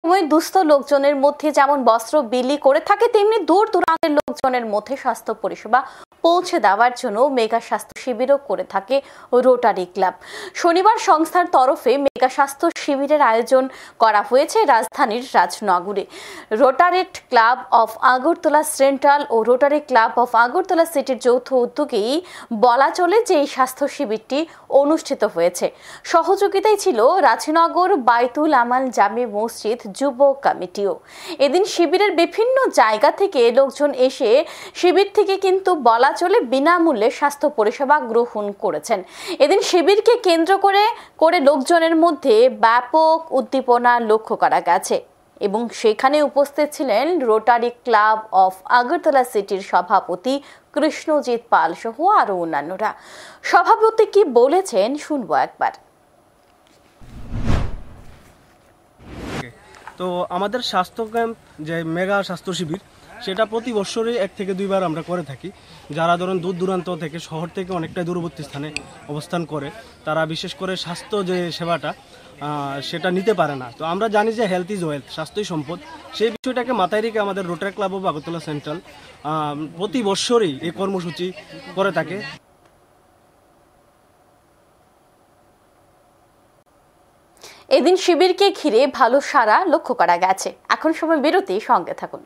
সময় দুস্থ লোকজনের মধ্যে যেমন বস্ত্র বিলি করে থাকে, তেমনি দূর দূরান্তের লোকজনের মধ্যে স্বাস্থ্য পরিষেবা পৌঁছে দেওয়ার জন্য মেগা স্বাস্থ্য শিবিরও করে থাকে রোটারি ক্লাব। শনিবার সংস্থার তরফে মেগা স্বাস্থ্য শিবিরের আয়োজন করা হয়েছে রাজধানীর রাজনগরে। Rotary Club of Agartala Central ও রোটারি ক্লাব অফ আগরতলা সিটির যৌথ উদ্যোগেই বলা চলে যে এই স্বাস্থ্য শিবিরটি অনুষ্ঠিত হয়েছে। সহযোগিতায় ছিল রাজনগর বাইতুল আমাল জামে মসজিদ যুব কমিটিও। এদিন শিবিরের বিভিন্ন জায়গা থেকে লোকজন এসে শিবির থেকে কিন্তু বলা চলে বিনামূল্যে স্বাস্থ্য পরিষেবা গ্রহণ করেছেন। এদিন শিবিরকে কেন্দ্র করে লোকজনের মধ্যে ব্যাপক উদ্দীপনা লক্ষ্য করা গেছে এবং সেখানে উপস্থিত ছিলেন রোটারি ক্লাব অফ আগরতলা সিটির সভাপতি কৃষ্ণজিৎ পাল সহ আরো অন্যান্যরা। সভাপতি কি বলেছেন শুনবো একবার। তো আমাদের স্বাস্থ্য ক্যাম্প যে মেগা স্বাস্থ্য শিবির, সেটা প্রতি বছরই 1 থেকে 2 বার আমরা করে থাকি। যারা ধরুন দূর দূরান্ত থেকে, শহর থেকে অনেকটাই দূরবর্তী স্থানে অবস্থান করে, তারা বিশেষ করে স্বাস্থ্য যে সেবাটা সেটা নিতে পারে না। তো আমরা জানি যে হেলথ ইজ ওয়েলথ, স্বাস্থ্যই সম্পদ। সেই বিষয়টাকে মাথায় রেখে আমাদের rotary Club of Agartala central প্রতি বছরই এই কর্মসূচি করে থাকে। এদিন শিবিরকে ঘিরে ভালো সাড়া লক্ষ্য করা গেছে। এখন সময় বিরতি, সঙ্গে থাকুন।